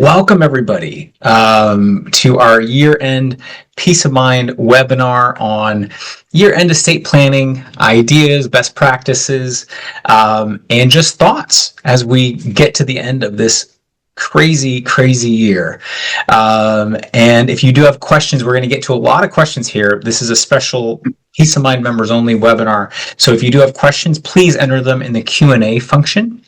Welcome, everybody, to our year-end Peace of Mind webinar on year-end estate planning, ideas, best practices, and just thoughts as we get to the end of this crazy, crazy year. And if you do have questions, we're going to get to a lot of questions here. This is a special Peace of Mind members only webinar. So if you do have questions, please enter them in the Q&A function.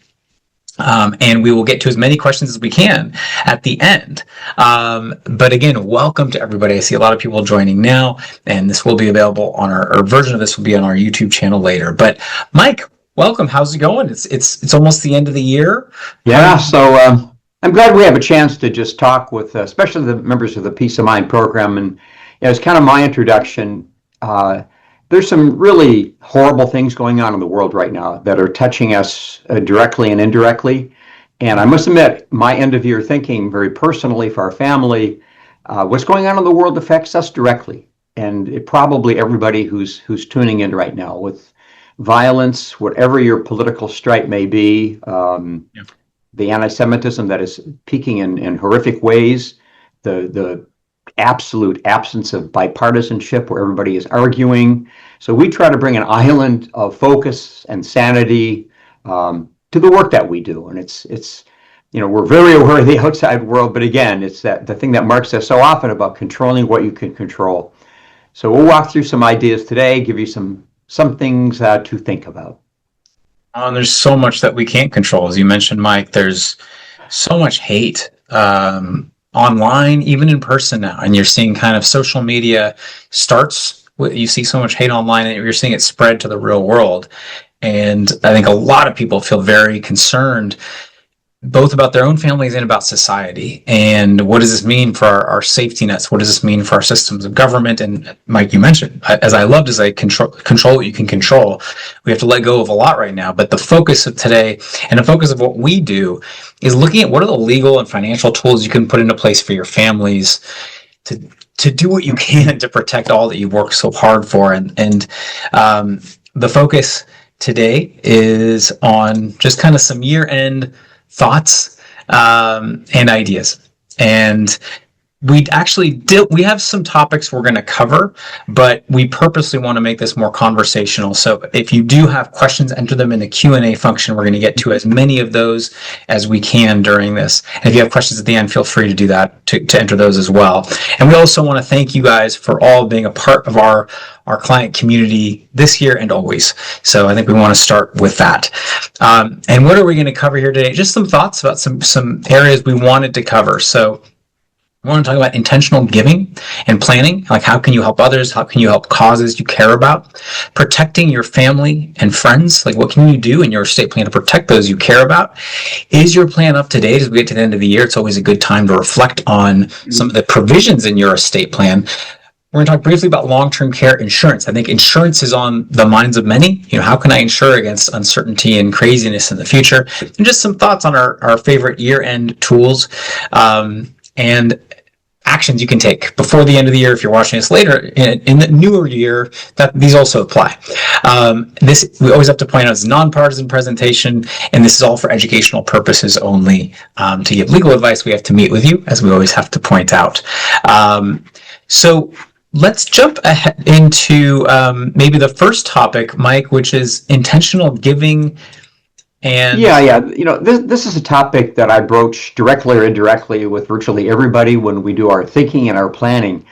And we will get to as many questions as we can at the end. But again, welcome to everybody. I see a lot of people joining now, and this will be available on our version of this will be on our YouTube channel later. But Mike, welcome. How's it going? It's almost the end of the year. Yeah. So I'm glad we have a chance to just talk with, especially the members of the Peace of Mind program. And it's kind of my introduction. There's some really horrible things going on in the world right now that are touching us directly and indirectly. And I must admit, my end of year thinking very personally for our family, what's going on in the world affects us directly. And it probably everybody who's tuning in right now with violence, whatever your political stripe may be, the anti-Semitism that is peaking in horrific ways, the absolute absence of bipartisanship where everybody is arguing. So we try to bring an island of focus and sanity to the work that we do. And it's we're very aware of the outside world, but again, it's the thing that Mark says so often about controlling what you can control. So we'll walk through some ideas today, give you some things to think about. There's so much that we can't control. As you mentioned, Mike, there's so much hate. Online, even in person now, and you're seeing kind of social media you see so much hate online and you're seeing it spread to the real world. And I think a lot of people feel very concerned both about their own families and about society. And what does this mean for our safety nets? What does this mean for our systems of government? And Mike, you mentioned, as I loved, control what you can control. We have to let go of a lot right now. But the focus of today and the focus of what we do is looking at what are the legal and financial tools you can put into place for your families to do what you can to protect all that you've worked so hard for. And the focus today is on just kind of some year-end thoughts and ideas. And we have some topics we're going to cover, but we purposely want to make this more conversational. So if you do have questions, enter them in the Q&A function. We're going to get to as many of those as we can during this. And if you have questions at the end, feel free to do that, to enter those as well. And we also want to thank you guys for all being a part of our client community this year and always. So I think we want to start with that. And what are we going to cover here today? Just some thoughts about some areas we wanted to cover. So I want to talk about intentional giving and planning. Like, how can you help others? How can you help causes you care about? Protecting your family and friends. Like, what can you do in your estate plan to protect those you care about? Is your plan up to date? As we get to the end of the year, it's always a good time to reflect on some of the provisions in your estate plan. We're going to talk briefly about long-term care insurance. I think insurance is on the minds of many. How can I insure against uncertainty and craziness in the future? And just some thoughts on our favorite year-end tools and actions you can take before the end of the year. If you're watching this later in the newer year, that these also apply. This, we always have to point out, is nonpartisan presentation, and this is all for educational purposes only. To give legal advice, we have to meet with you, as we always have to point out. So let's jump ahead into maybe the first topic, Mike, which is intentional giving. And this is a topic that I broach directly or indirectly with virtually everybody when we do our thinking and our planning.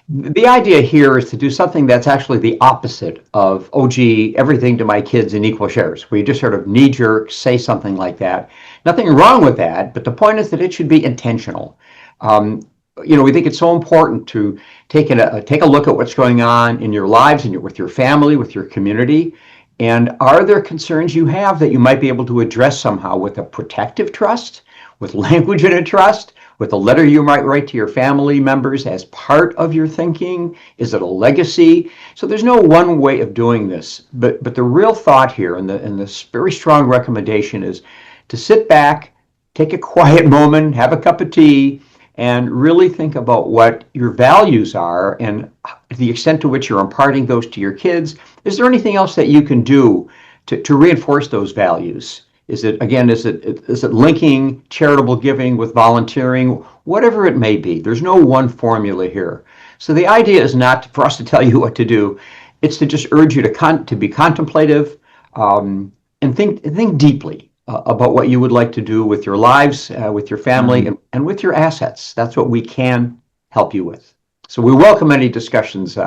The idea here is to do something that's actually the opposite of, oh, gee, everything to my kids in equal shares. We just sort of knee-jerk say something like that. Nothing wrong with that, but the point is that it should be intentional. We think it's so important to take a look at what's going on in your lives and with your family, with your community. And are there concerns you have that you might be able to address somehow with a protective trust, with language in a trust, with a letter you might write to your family members as part of your thinking? Is it a legacy? So there's no one way of doing this. But the real thought here and the very strong recommendation is to sit back, take a quiet moment, have a cup of tea, and really think about what your values are and the extent to which you're imparting those to your kids. Is there anything else that you can do to reinforce those values Is it, again, is it linking charitable giving with volunteering? Whatever it may be, there's no one formula here. So the idea is not for us to tell you what to do. It's to just urge you to be contemplative, and think deeply about what you would like to do with your lives, with your family, and with your assets. That's what we can help you with. So we welcome any discussions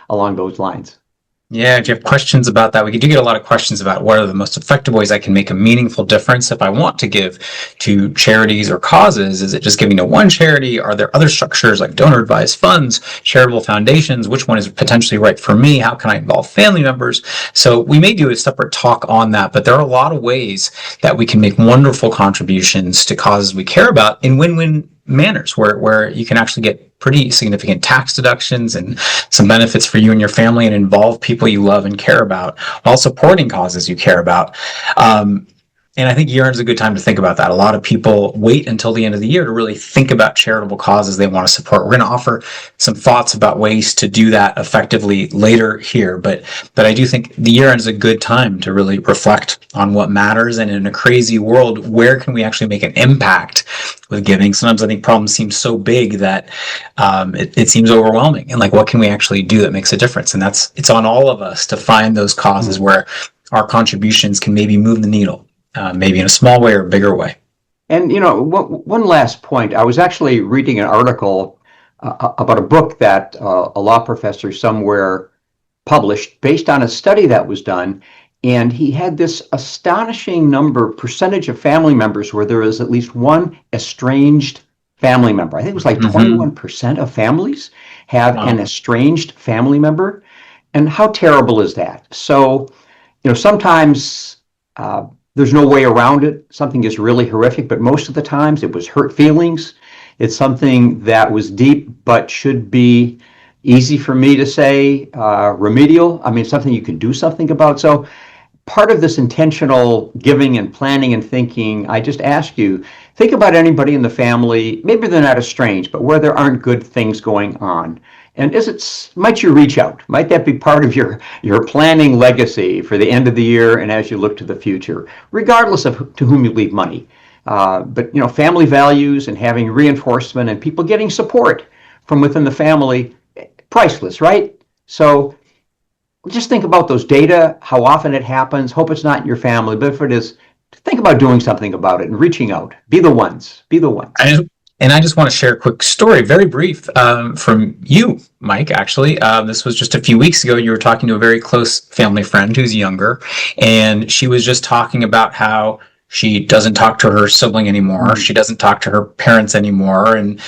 along those lines. Yeah, if you have questions about that, we do get a lot of questions about what are the most effective ways I can make a meaningful difference if I want to give to charities or causes. Is it just giving to one charity? Are there other structures like donor advised funds, charitable foundations? Which one is potentially right for me? How can I involve family members? So we may do a separate talk on that, but there are a lot of ways that we can make wonderful contributions to causes we care about in win-win manners where you can actually get pretty significant tax deductions and some benefits for you and your family and involve people you love and care about while supporting causes you care about. And I think year-end is a good time to think about that. A lot of people wait until the end of the year to really think about charitable causes they want to support. We're going to offer some thoughts about ways to do that effectively later here, but I do think the year-end is a good time to really reflect on what matters, and in a crazy world, where can we actually make an impact with giving? Sometimes I think problems seem so big that it seems overwhelming, and like, what can we actually do that makes a difference? And it's on all of us to find those causes where our contributions can maybe move the needle. Maybe in a small way or a bigger way. And, one last point. I was actually reading an article about a book that a law professor somewhere published based on a study that was done. And he had this astonishing percentage of family members where there is at least one estranged family member. I think it was like 21% of families have an estranged family member. And how terrible is that? So, sometimes there's no way around it. Something is really horrific, but most of the times it was hurt feelings. It's something that was deep, but should be easy for me to say, remedial. I mean, something you can do something about. So part of this intentional giving and planning and thinking, I just ask you, think about anybody in the family, maybe they're not estranged, but where there aren't good things going on. And might you reach out? Might that be part of your planning legacy for the end of the year and as you look to the future, regardless of to whom you leave money? But family values and having reinforcement and people getting support from within the family, priceless, right? So just think about those data, how often it happens. Hope it's not in your family, but if it is, think about doing something about it and reaching out. Be the ones. Be the ones. And I just want to share a quick story, very brief, from you, Mike, actually. This was just a few weeks ago. You were talking to a very close family friend who's younger, and she was just talking about how she doesn't talk to her sibling anymore. She doesn't talk to her parents anymore. And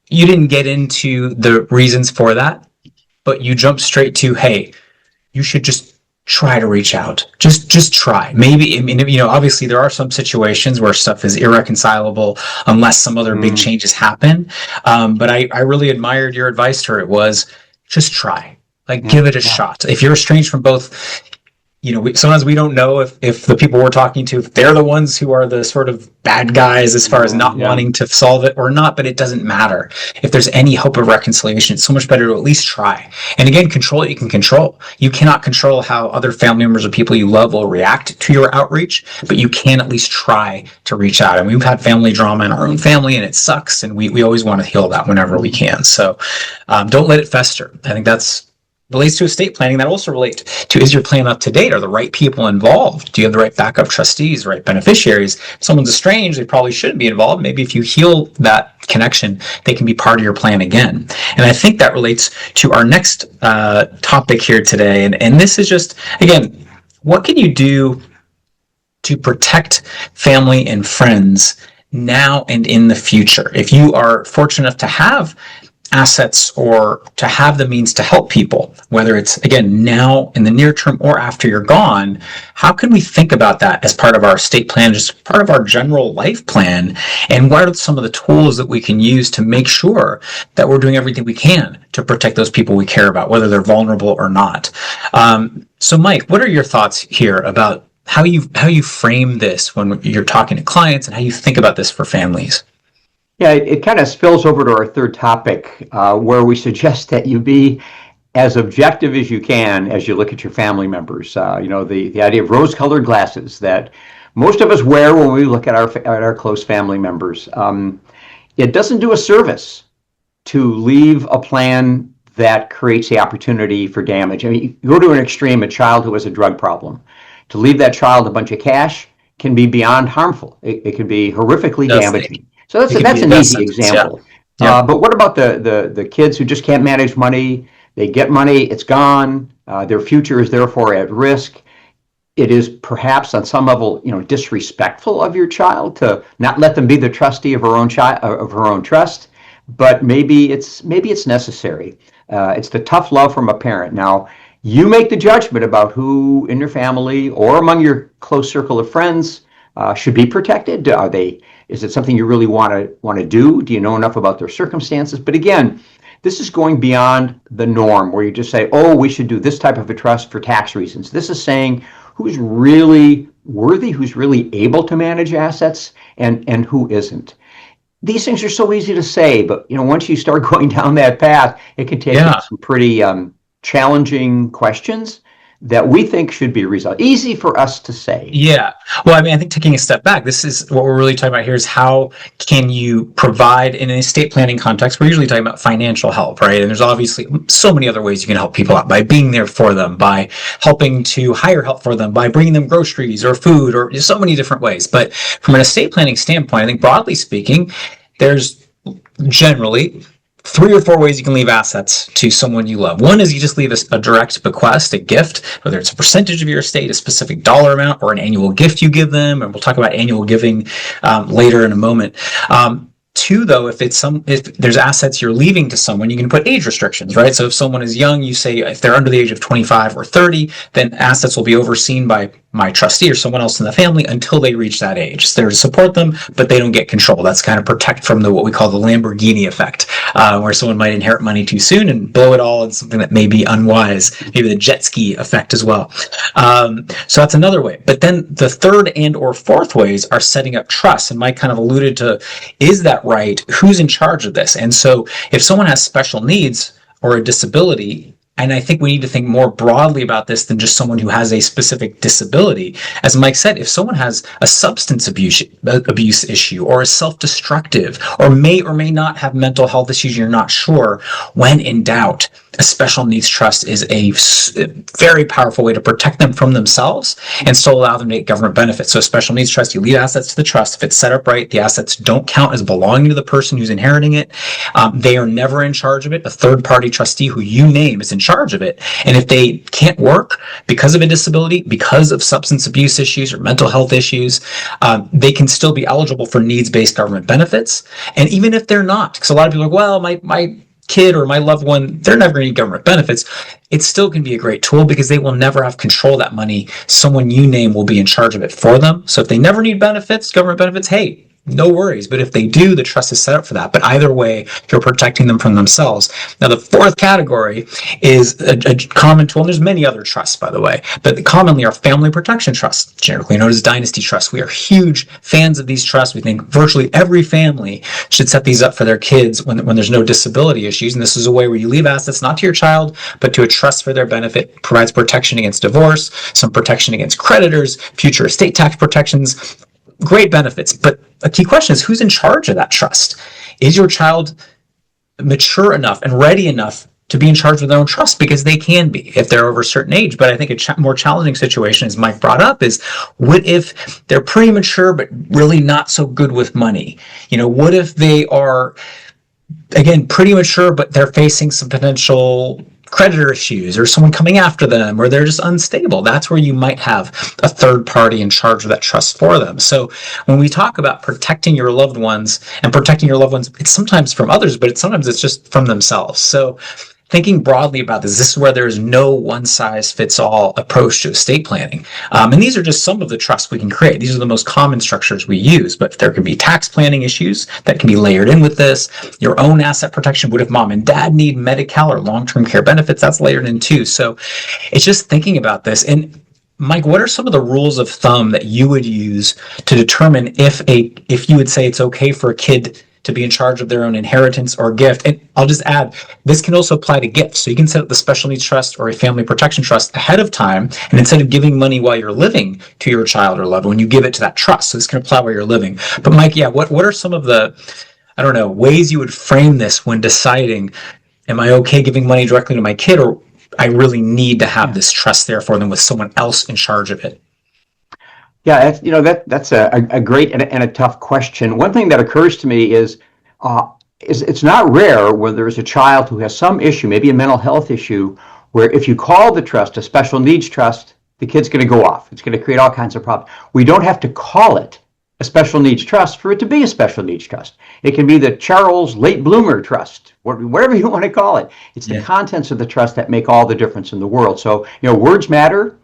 you didn't get into the reasons for that, but you jumped straight to, hey, you should just try to reach out. Just try. Maybe, I mean, obviously there are some situations where stuff is irreconcilable unless some other big changes happen. But I really admired your advice to her. It was just try, give it a shot. If you're estranged from both, sometimes we don't know if the people we're talking to, if they're the ones who are the sort of bad guys as far as not wanting to solve it or not, but it doesn't matter. If there's any hope of reconciliation, it's so much better to at least try. And again, control what you can control. You cannot control how other family members or people you love will react to your outreach, but you can at least try to reach out. And we've had family drama in our own family, and it sucks. And we always want to heal that whenever we can. So don't let it fester. I think that's relates to estate planning. That also relates to, is your plan up to date? Are the right people involved? Do you have the right backup trustees, right beneficiaries? If someone's estranged, they probably shouldn't be involved. Maybe if you heal that connection, they can be part of your plan again. And I think that relates to our next topic here today. And this is just, again, what can you do to protect family and friends now and in the future? If you are fortunate enough to have assets or to have the means to help people, whether it's, again, now in the near term or after you're gone, how can we think about that as part of our estate plan, just part of our general life plan? And what are some of the tools that we can use to make sure that we're doing everything we can to protect those people we care about, whether they're vulnerable or not? So Mike, what are your thoughts here about how you frame this when you're talking to clients and how you think about this for families? Yeah, it kind of spills over to our third topic, where we suggest that you be as objective as you can as you look at your family members. The idea of rose-colored glasses, that most of us wear when we look at our close family members. It doesn't do a service to leave a plan that creates the opportunity for damage. I mean, you go to an extreme, a child who has a drug problem. To leave that child a bunch of cash can be beyond harmful. It can be horrifically damaging. So that's an easy example. Yeah. But what about the kids who just can't manage money? They get money, it's gone. Their future is therefore at risk. It is perhaps on some level, disrespectful of your child to not let them be the trustee of her own trust. But maybe it's necessary. It's the tough love from a parent. Now, you make the judgment about who in your family or among your close circle of friends should be protected. Is it something you really want to do? Do you know enough about their circumstances? But again, this is going beyond the norm where you just say, oh, we should do this type of a trust for tax reasons. This is saying who's really worthy, who's really able to manage assets, and who isn't. These things are so easy to say, but once you start going down that path, it can take some pretty challenging questions that we think should be resolved. Easy for us to say. Yeah. Well, I mean, I think taking a step back, this is what we're really talking about here is how can you provide in an estate planning context, we're usually talking about financial help, right? And there's obviously so many other ways you can help people out by being there for them, by helping to hire help for them, by bringing them groceries or food or so many different ways. But from an estate planning standpoint, I think broadly speaking, there's generally 3 or 4 ways you can leave assets to someone you love. One is you just leave a direct bequest, a gift, whether it's a percentage of your estate, a specific dollar amount, or an annual gift you give them. And we'll talk about annual giving later in a moment. 2, though, if there's assets you're leaving to someone, you can put age restrictions, right? So if someone is young, you say if they're under the age of 25 or 30, then assets will be overseen by my trustee or someone else in the family until they reach that age. It's there to support them, but they don't get control. That's kind of protect from what we call the Lamborghini effect, where someone might inherit money too soon and blow it all in something that may be unwise. Maybe the jet ski effect as well. So that's another way. But then the 3rd and or 4th ways are setting up trusts. And Mike kind of alluded to, is that right? Who's in charge of this? And so if someone has special needs or a disability, and I think we need to think more broadly about this than just someone who has a specific disability. As Mike said, if someone has a substance abuse issue or is self-destructive or may not have mental health issues, you're not sure, when in doubt, a special needs trust is a very powerful way to protect them from themselves and still allow them to get government benefits. So a special needs trust, you leave assets to the trust. If it's set up right, the assets don't count as belonging to the person who's inheriting it. They are never in charge of it. A third-party trustee who you name is in charge of it. And if they can't work because of a disability, because of substance abuse issues or mental health issues, they can still be eligible for needs-based government benefits. And even if they're not, because a lot of people are like, well, my kid or my loved one, they're never going to need government benefits. It still can be a great tool because they will never have control of that money. Someone you name will be in charge of it for them. So if they never need benefits, government benefits, hey, no worries. But if they do, the trust is set up for that. But either way, you're protecting them from themselves. Now, the 4th category is a common tool, and there's many other trusts, by the way, but commonly are family protection trusts, generally known as dynasty trusts. We are huge fans of these trusts. We think virtually every family should set these up for their kids when there's no disability issues. And this is a way where you leave assets not to your child, but to a trust for their benefit. It provides protection against divorce, some protection against creditors, future estate tax protections. Great benefits, but a key question is who's in charge of that trust? Is your child mature enough and ready enough to be in charge of their own trust? Because they can be if they're over a certain age. But I think a more challenging situation, as Mike brought up, is what if they're pretty mature but really not so good with money? What if they are, again, pretty mature but they're facing some potential creditor issues or someone coming after them, or they're just unstable? That's where you might have a third party in charge of that trust for them. So when we talk about protecting your loved ones, it's sometimes from others, but sometimes it's just from themselves. So thinking broadly about this is where there's no one-size-fits-all approach to estate planning. And these are just some of the trusts we can create. These are the most common structures we use, but there can be tax planning issues that can be layered in with this. Your own asset protection. What if mom and dad need Medi-Cal or long-term care benefits? That's layered in too. So it's just thinking about this. And Mike, what are some of the rules of thumb that you would use to determine if you would say it's okay for a kid to be in charge of their own inheritance or gift. And I'll just add, this can also apply to gifts. So you can set up the special needs trust or a family protection trust ahead of time. And instead of giving money while you're living to your child or loved one, you give it to that trust. So this can apply while you're living. But Mike, yeah, what are some of the, I don't know, ways you would frame this when deciding, am I okay giving money directly to my kid, or I really need to have this trust there for them with someone else in charge of it? Yeah, that's a great and a tough question. One thing that occurs to me is it's not rare when there's a child who has some issue, maybe a mental health issue, where if you call the trust a special needs trust, the kid's going to go off. It's going to create all kinds of problems. We don't have to call it a special needs trust for it to be a special needs trust. It can be the Charles Late Bloomer Trust, whatever you want to call it. It's the contents of the trust that make all the difference in the world. So, words matter.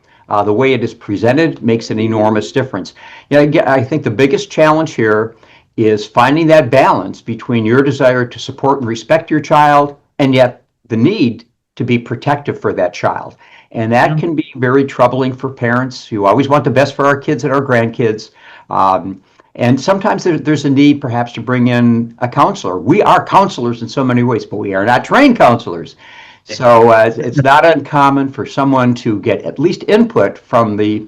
The way it is presented makes an enormous difference. I think the biggest challenge here is finding that balance between your desire to support and respect your child and yet the need to be protective for that child. And that can be very troubling for parents who always want the best for our kids and our grandkids. And sometimes there's a need perhaps to bring in a counselor. We are counselors in so many ways, but we are not trained counselors. So it's not uncommon for someone to get at least input from the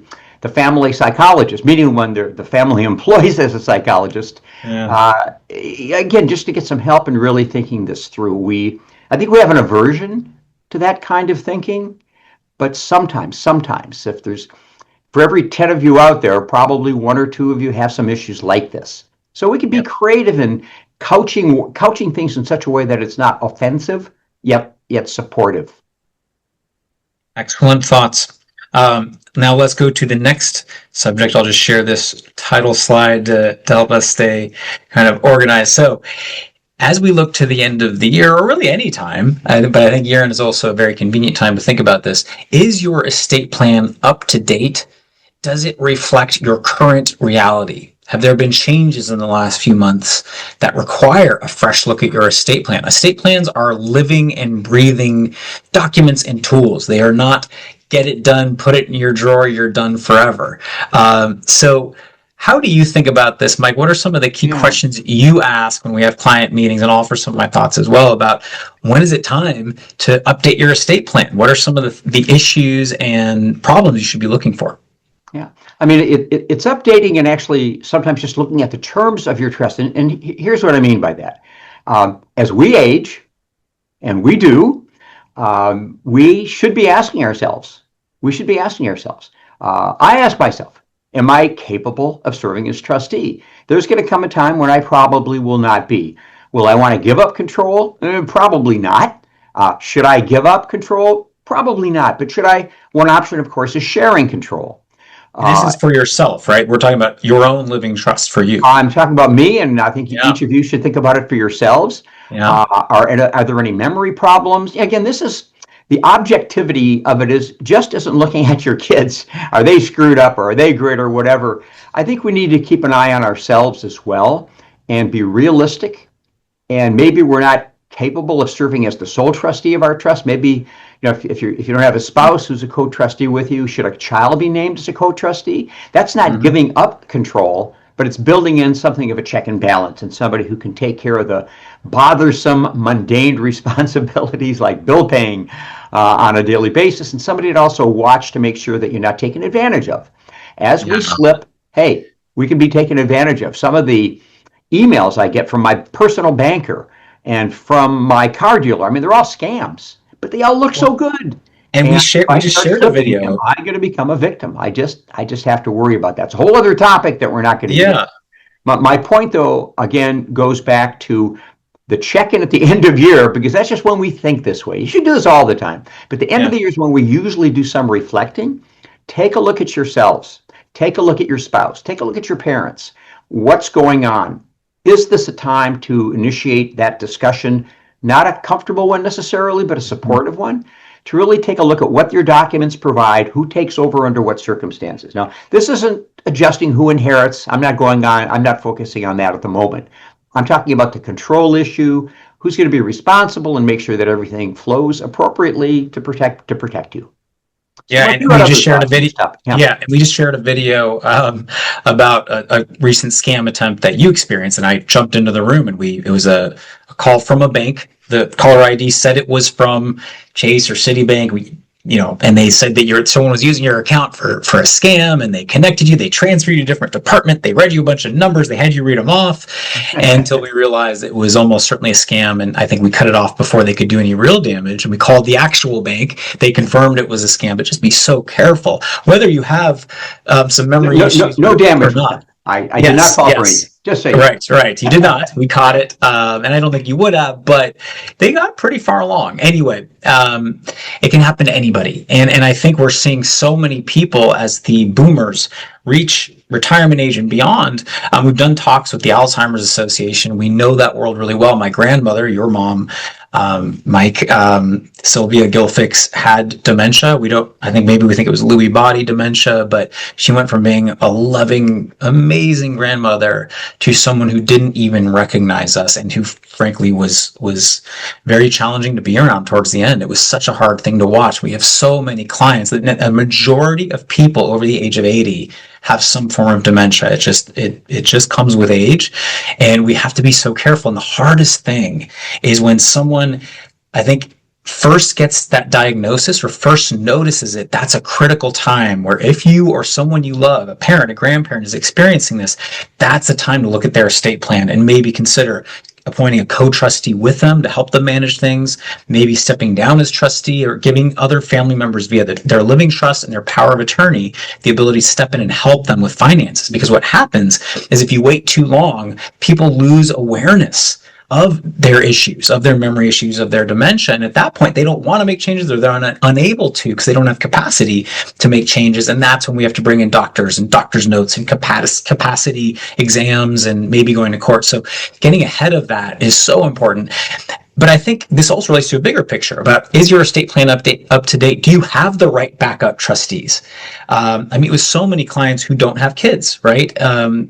family psychologist, meaning when the family employs as a psychologist. Again, just to get some help in really thinking this through. I think we have an aversion to that kind of thinking, but sometimes, for every 10 of you out there, probably 1 or 2 of you have some issues like this. So we can be creative in couching things in such a way that it's not offensive, yet supportive. Excellent thoughts. Now let's go to the next subject. I'll just share this title slide to help us stay kind of organized. So as we look to the end of the year, or really any time, but I think year-end is also a very convenient time to think about this, is your estate plan up to date? Does it reflect your current reality? Have there been changes in the last few months that require a fresh look at your estate plan? Estate plans are living and breathing documents and tools. They are not get it done, put it in your drawer, you're done forever. So how do you think about this, Mike? What are some of the key questions you ask when we have client meetings? And I'll offer some of my thoughts as well about when is it time to update your estate plan? What are some of the issues and problems you should be looking for? Yeah, I mean, it's updating and actually sometimes just looking at the terms of your trust. And here's what I mean by that. As we age, and we do, we should be asking ourselves. I ask myself, am I capable of serving as trustee? There's going to come a time when I probably will not be. Will I want to give up control? Probably not. Should I give up control? Probably not. But one option, of course, is sharing control. This is for yourself, right? We're talking about your own living trust for you. I'm talking about me, and I think each of you should think about it for yourselves. Are there any memory problems? Again, this is the objectivity of it isn't looking at your kids. Are they screwed up, or are they great, or whatever? I think we need to keep an eye on ourselves as well and be realistic. And maybe we're not capable of serving as the sole trustee of our trust. Maybe if you don't have a spouse who's a co-trustee with you, should a child be named as a co-trustee? That's not giving up control, but it's building in something of a check and balance and somebody who can take care of the bothersome, mundane responsibilities like bill paying on a daily basis, and somebody to also watch to make sure that you're not taken advantage of. As we slip, hey, we can be taken advantage of. Some of the emails I get from my personal banker and from my car dealer, I mean, they're all scams, but they all look so good. And we just shared a video. Am I going to become a victim? I just have to worry about that. It's a whole other topic that we're not going to get. My point, though, again, goes back to the check-in at the end of year, because that's just when we think this way. You should do this all the time. But the end of the year is when we usually do some reflecting. Take a look at yourselves. Take a look at your spouse. Take a look at your parents. What's going on? Is this a time to initiate that discussion? Not a comfortable one necessarily, but a supportive one, to really take a look at what your documents provide, who takes over under what circumstances. Now, this isn't adjusting who inherits. I'm not focusing on that at the moment. I'm talking about the control issue, who's going to be responsible and make sure that everything flows appropriately to protect you. Yeah, Mike, and you we had just other shared a thoughts on video. this topic. Yeah. Yeah, and we just shared a video about a recent scam attempt that you experienced, and I jumped into the room, and it was a call from a bank. The caller ID said it was from Chase or Citibank. And they said that someone was using your account for a scam, and they connected you. They transferred you to a different department. They read you a bunch of numbers. They had you read them off, until we realized it was almost certainly a scam. And I think we cut it off before they could do any real damage. And we called the actual bank. They confirmed it was a scam. But just be so careful whether you have some memory issues No or damage was not. done. I did not Yes, fall for anything. yes. Just say Right. You did not. We caught it. And I don't think you would have, but they got pretty far along. Anyway, it can happen to anybody. And I think we're seeing so many people as the boomers reach retirement age and beyond. We've done talks with the Alzheimer's Association. We know that world really well. My grandmother, your mom, Mike, Sylvia Gilfix, had dementia. I think maybe we think it was Lewy body dementia, but she went from being a loving, amazing grandmother to someone who didn't even recognize us, and who frankly was very challenging to be around towards the end. It was such a hard thing to watch. We have so many clients that a majority of people over the age of 80 have some form of dementia. It just comes with age, and we have to be so careful. And the hardest thing is when someone, I think, first gets that diagnosis or first notices it. That's a critical time where if you or someone you love, a parent, a grandparent, is experiencing this, that's a time to look at their estate plan and maybe consider appointing a co-trustee with them to help them manage things, maybe stepping down as trustee, or giving other family members via their living trust and their power of attorney the ability to step in and help them with finances. Because what happens is if you wait too long, people lose awareness of their issues, of their memory issues, of their dementia. And at that point, they don't want to make changes, or they're unable to because they don't have capacity to make changes. And that's when we have to bring in doctors and doctor's notes and capacity exams and maybe going to court. So getting ahead of that is so important. But I think this also relates to a bigger picture about, is your estate plan up to date? Do you have the right backup trustees? I meet with so many clients who don't have kids, right?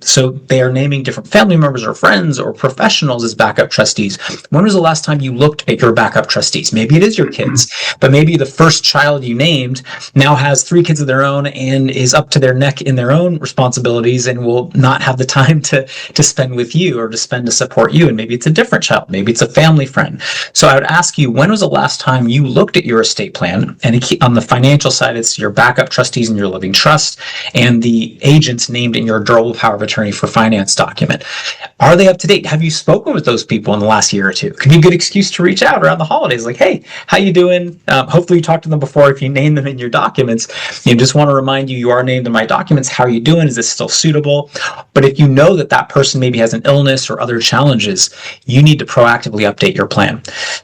So they are naming different family members or friends or professionals as backup trustees. When was the last time you looked at your backup trustees? Maybe it is your kids, but maybe the first child you named now has 3 kids of their own and is up to their neck in their own responsibilities and will not have the time to spend with you or to spend to support you. And maybe it's a different child. Maybe it's a family friend. So I would ask you, when was the last time you looked at your estate plan? And on the financial side, it's your backup trustees in your living trust and the agents named in your durable power of attorney for finance document. Are they up to date? Have you spoken with those people in the last year or two? Could be a good excuse to reach out around the holidays, like, hey, how you doing? Hopefully you talked to them before if you name them in your documents. You just want to remind you are named in my documents. How are you doing? Is this still suitable? But if you know that person maybe has an illness or other challenges, you need to proactively update your plan.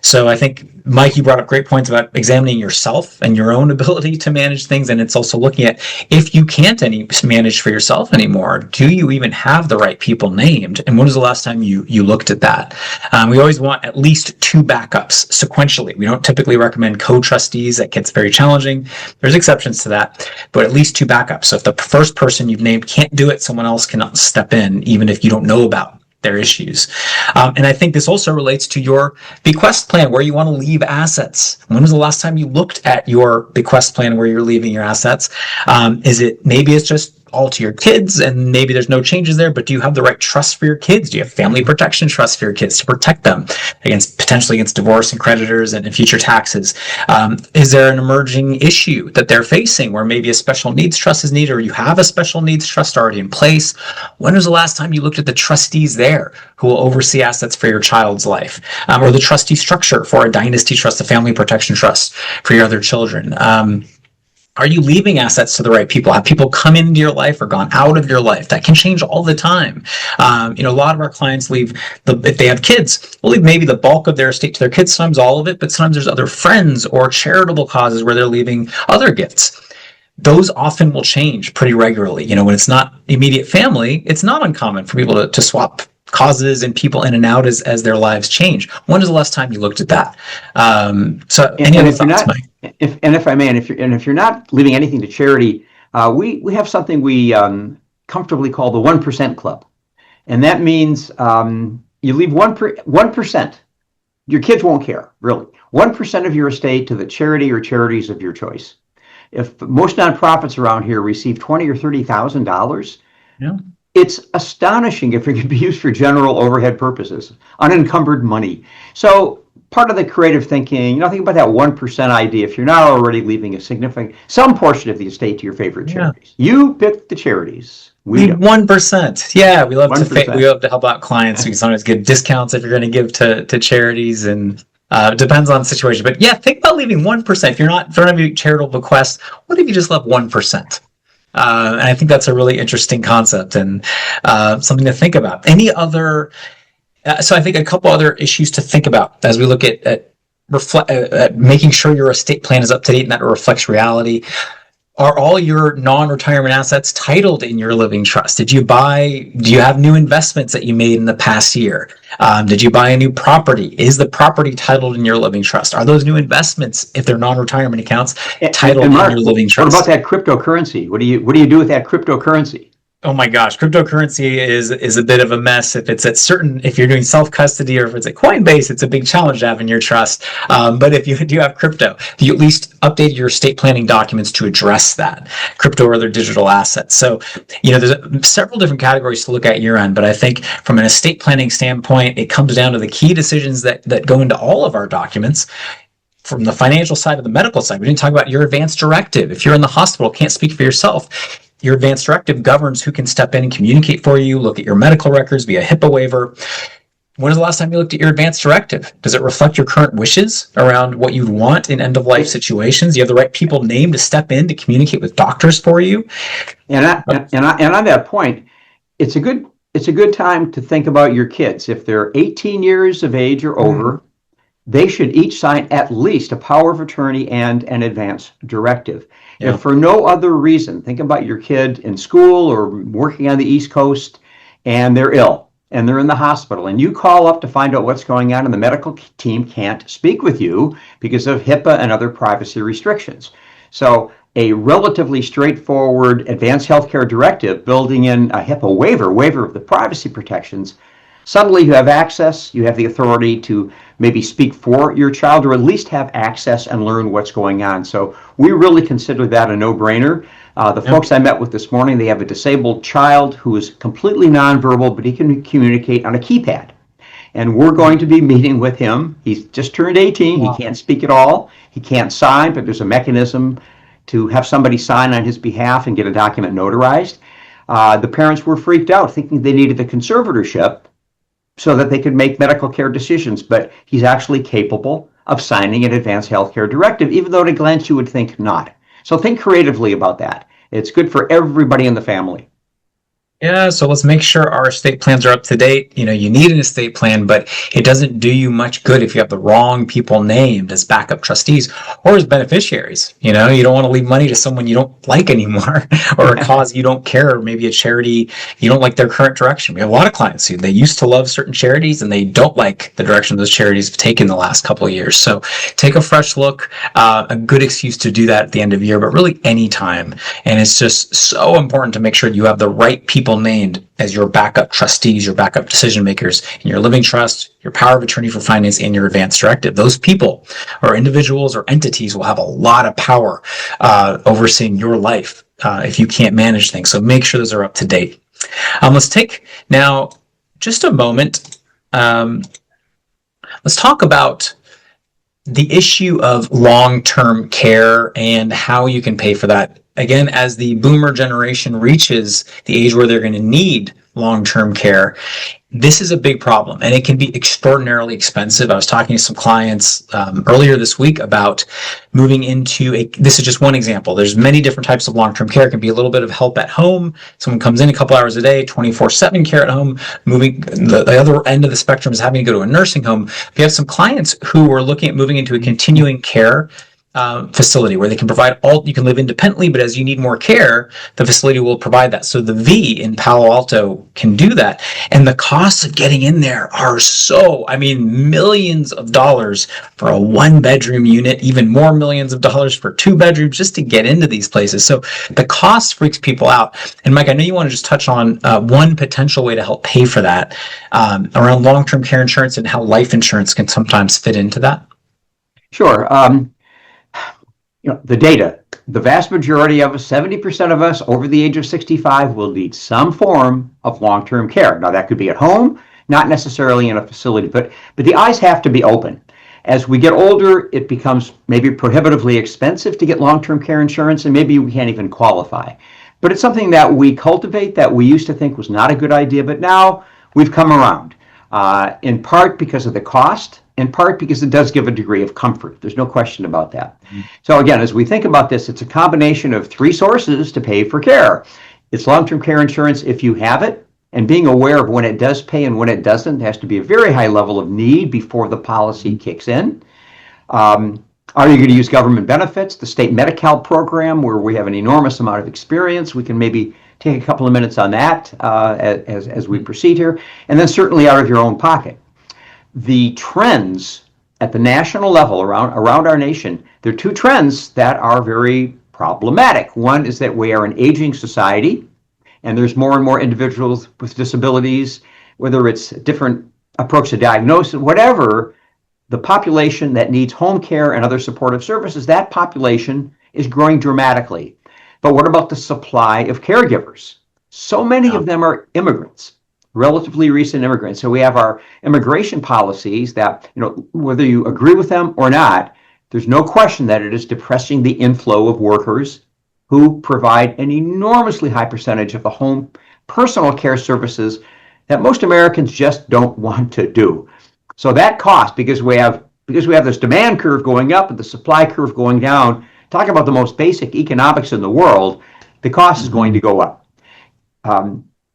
So I think, Mike, you brought up great points about examining yourself and your own ability to manage things. And it's also looking at, if you can't manage for yourself anymore, do you even have the right people named? And when was the last time you looked at that? We always want at least 2 backups sequentially. We don't typically recommend co-trustees. That gets very challenging. There's exceptions to that, but at least 2 backups. So if the first person you've named can't do it, someone else can step in, even if you don't know about their issues. And I think this also relates to your bequest plan, where you want to leave assets. When was the last time you looked at your bequest plan where you're leaving your assets? Maybe it's just all to your kids and maybe there's no changes there, but do you have the right trust for your kids? Do you have family protection trust for your kids to protect them potentially against divorce and creditors and future taxes? Is there an emerging issue that they're facing where maybe a special needs trust is needed, or you have a special needs trust already in place? When was the last time you looked at the trustees there who will oversee assets for your child's life, or the trustee structure for a dynasty trust, a family protection trust for your other children? Are you leaving assets to the right people? Have people come into your life or gone out of your life? That can change all the time. A lot of our clients leave, if they have kids, they'll leave maybe the bulk of their estate to their kids, sometimes all of it, but sometimes there's other friends or charitable causes where they're leaving other gifts. Those often will change pretty regularly. When it's not immediate family, it's not uncommon for people to swap causes and people in and out as their lives change. When was the last time you looked at that? Any other thoughts, Mike? If I may, if you're not leaving anything to charity, we have something we comfortably call the 1% Club, and that means you leave 1%. Your kids won't care, really. 1% of your estate to the charity or charities of your choice. if most nonprofits around here receive $20,000 or $30,000, Yeah. it's astonishing if it can be used for general overhead purposes, unencumbered money. So part of the creative thinking, think about that 1% idea. If you're not already leaving some portion of the estate to your favorite charities, you pick the charities. We Leave 1%. Yeah, we love 1%. we love to help out clients. We sometimes give discounts if you're going to give to charities, and it depends on the situation. But yeah, think about leaving 1%. If you're not throwing a charitable bequest, what if you just left 1%? And I think that's a really interesting concept and something to think about. Any other? So I think a couple other issues to think about as we look at making sure your estate plan is up to date and that it reflects reality. Are all your non-retirement assets titled in your living trust? Do you have new investments that you made in the past year? Did you buy a new property? Is the property titled in your living trust? Are those new investments, if they're non-retirement accounts, titled in your living trust? What about that cryptocurrency? What do you do with that cryptocurrency? Oh my gosh, cryptocurrency is a bit of a mess. If you're doing self-custody or if it's at Coinbase, it's a big challenge to have in your trust. But if you do have crypto, you at least update your estate planning documents to address that crypto or other digital assets. So, there's several different categories to look at year end, but I think from an estate planning standpoint, it comes down to the key decisions that go into all of our documents. From the financial side to the medical side, we didn't talk about your advance directive. If you're in the hospital, can't speak for yourself, your advance directive governs who can step in and communicate for you, look at your medical records via HIPAA waiver. When was the last time you looked at your advance directive? Does it reflect your current wishes around what you'd want in end-of-life situations? You have the right people named to step in to communicate with doctors for you. And on that point, it's a good time to think about your kids. If they're 18 years of age or over, they should each sign at least a power of attorney and an advance directive. Yeah. If for no other reason, think about your kid in school or working on the East Coast and they're ill and they're in the hospital and you call up to find out what's going on and the medical team can't speak with you because of HIPAA and other privacy restrictions. So a relatively straightforward advanced healthcare directive building in a HIPAA waiver of the privacy protections, suddenly you have access, you have the authority to maybe speak for your child or at least have access and learn what's going on. So we really consider that a no-brainer. Folks I met with this morning, they have a disabled child who is completely nonverbal, but he can communicate on a keypad. And we're going to be meeting with him. He's just turned 18. Wow. He can't speak at all. He can't sign, but there's a mechanism to have somebody sign on his behalf and get a document notarized. The parents were freaked out, thinking they needed the conservatorship so that they could make medical care decisions, but he's actually capable of signing an advanced healthcare directive, even though at a glance you would think not. So think creatively about that. It's good for everybody in the family. Yeah, so let's make sure our estate plans are up to date. You need an estate plan, but it doesn't do you much good if you have the wrong people named as backup trustees or as beneficiaries. You don't want to leave money to someone you don't like anymore or a cause you don't care, or maybe a charity you don't like their current direction. We have a lot of clients who they used to love certain charities and they don't like the direction those charities have taken the last couple of years. So take a fresh look, a good excuse to do that at the end of the year, but really any time. And it's just so important to make sure you have the right people named as your backup trustees, your backup decision makers in your living trust, your power of attorney for finance, and your advance directive. Those people or individuals or entities will have a lot of power overseeing your life if you can't manage things. So make sure those are up to date. Let's take now just a moment. Let's talk about the issue of long-term care and how you can pay for that. Again, as the boomer generation reaches the age where they're going to need long-term care, this is a big problem and it can be extraordinarily expensive. I was talking to some clients earlier this week about moving into this is just one example. There's many different types of long-term care. It can be a little bit of help at home. Someone comes in a couple hours a day, 24/7 care at home. Moving the other end of the spectrum is having to go to a nursing home. We have some clients who are looking at moving into a continuing care facility where they can provide you can live independently, but as you need more care, the facility will provide that. So the V in Palo Alto can do that. And the costs of getting in there are millions of dollars for a 1-bedroom unit, even more millions of dollars for 2 bedrooms just to get into these places. So the cost freaks people out. And Mike, I know you want to just touch on one potential way to help pay for that around long-term care insurance and how life insurance can sometimes fit into that. Sure. the data, the vast majority of us, 70% of us over the age of 65 will need some form of long-term care. Now that could be at home, not necessarily in a facility, but the eyes have to be open. As we get older, it becomes maybe prohibitively expensive to get long-term care insurance, and maybe we can't even qualify. But it's something that we cultivate that we used to think was not a good idea, but now we've come around, in part because of the cost, in part because it does give a degree of comfort. There's no question about that. Mm-hmm. So again, as we think about this, it's a combination of three sources to pay for care. It's long-term care insurance if you have it, and being aware of when it does pay and when it doesn't. There has to be a very high level of need before the policy kicks in. Are you going to use government benefits? The state Medi-Cal program, where we have an enormous amount of experience. We can maybe take a couple of minutes on that as we proceed here. And then certainly out of your own pocket. The trends at the national level around our nation, there are two trends that are very problematic. One is that we are an aging society, and there's more and more individuals with disabilities, whether it's a different approach to diagnosis, whatever, the population that needs home care and other supportive services, that population is growing dramatically. But what about the supply of caregivers? So many of them are immigrants, relatively recent immigrants. So we have our immigration policies that, whether you agree with them or not, there's no question that it is depressing the inflow of workers who provide an enormously high percentage of the home personal care services that most Americans just don't want to do. So that cost, because we have this demand curve going up and the supply curve going down, talking about the most basic economics in the world, the cost is going to go up.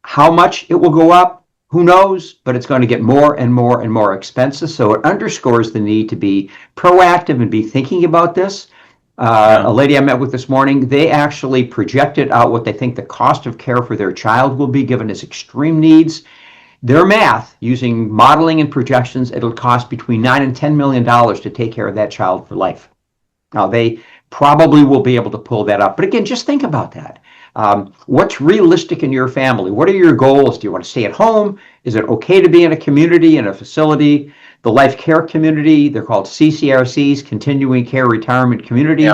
How much it will go up, who knows, but it's going to get more and more and more expensive. So it underscores the need to be proactive and be thinking about this. A lady I met with this morning, they actually projected out what they think the cost of care for their child will be given his extreme needs. Their math, using modeling and projections, it'll cost between $9 and $10 million to take care of that child for life. Now, they probably will be able to pull that up. But again, just think about that. What's realistic in your family? What are your goals? Do you want to stay at home? Is it okay to be in a community, in a facility? The life care community, they're called CCRCs, continuing care retirement communities.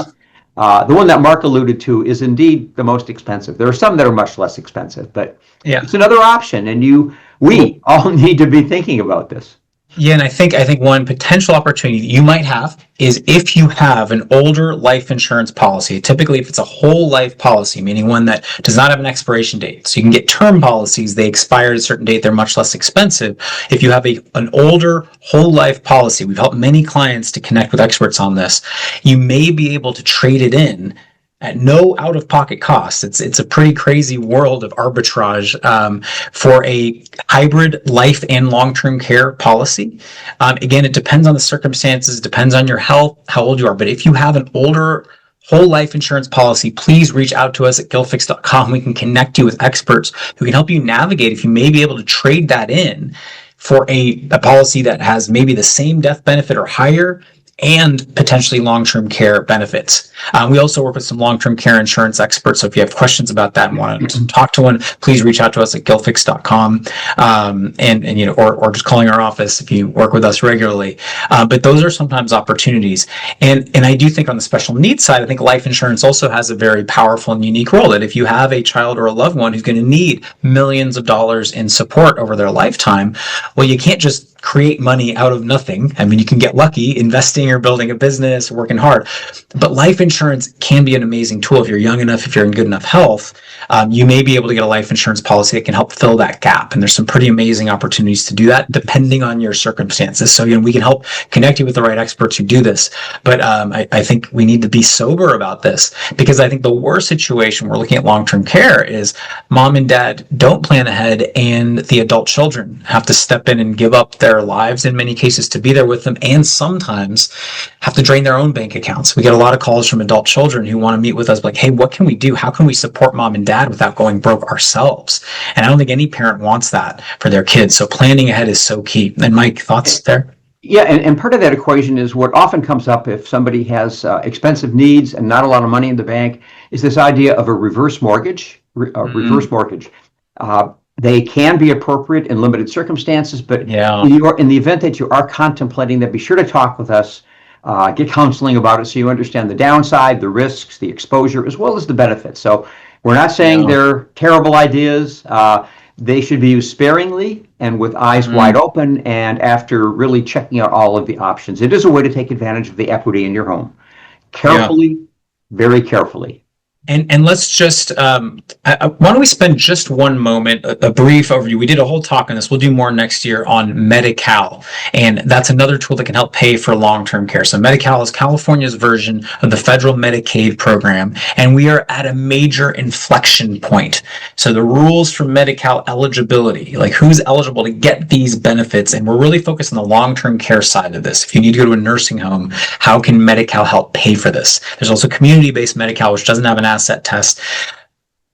Yeah. The one that Mark alluded to is indeed the most expensive. There are some that are much less expensive, but it's another option, and we all need to be thinking about this. Yeah, and I think one potential opportunity you might have is if you have an older life insurance policy, typically if it's a whole life policy, meaning one that does not have an expiration date. So you can get term policies, they expire at a certain date, they're much less expensive. If you have an older whole life policy, we've helped many clients to connect with experts on this, you may be able to trade it in at no out-of-pocket costs. It's a pretty crazy world of arbitrage for a hybrid life and long-term care policy. Again, it depends on the circumstances, it depends on your health, how old you are. But if you have an older whole life insurance policy, please reach out to us at gilfix.com. We can connect you with experts who can help you navigate if you may be able to trade that in for a policy that has maybe the same death benefit or higher, and potentially long-term care benefits. We also work with some long-term care insurance experts. So if you have questions about that and want to talk to one, please reach out to us at gilfix.com, or just calling our office if you work with us regularly. But those are sometimes opportunities. And I do think on the special needs side, I think life insurance also has a very powerful and unique role, that if you have a child or a loved one who's going to need millions of dollars in support over their lifetime, well, you can't just create money out of nothing. I mean, you can get lucky investing or building a business, working hard, but life insurance can be an amazing tool if you're young enough, if you're in good enough health. You may be able to get a life insurance policy that can help fill that gap. And there's some pretty amazing opportunities to do that depending on your circumstances. So, we can help connect you with the right experts who do this. But I think we need to be sober about this, because I think the worst situation we're looking at long-term care is mom and dad don't plan ahead, and the adult children have to step in and give up their lives in many cases to be there with them, and sometimes have to drain their own bank accounts. We get a lot of calls from adult children who want to meet with us like, hey, what can we do? How can we support mom and dad without going broke ourselves? And I don't think any parent wants that for their kids. So planning ahead is so key. And Mike, thoughts there? Yeah, and part of that equation is what often comes up if somebody has expensive needs and not a lot of money in the bank, is this idea of a reverse mortgage. They can be appropriate in limited circumstances, but in the event that you are contemplating that, be sure to talk with us. get counseling about it so you understand the downside, the risks, the exposure, as well as the benefits. So we're not saying they're terrible ideas. They should be used sparingly and with eyes wide open and after really checking out all of the options. It is a way to take advantage of the equity in your home. Carefully, very carefully. And let's just, why don't we spend just one moment, a brief overview. We did a whole talk on this. We'll do more next year on Medi-Cal. And that's another tool that can help pay for long-term care. So Medi-Cal is California's version of the federal Medicaid program. And we are at a major inflection point. So the rules for Medi-Cal eligibility, like who's eligible to get these benefits. And we're really focused on the long-term care side of this. If you need to go to a nursing home, how can Medi-Cal help pay for this? There's also community-based Medi-Cal, which doesn't have an asset test.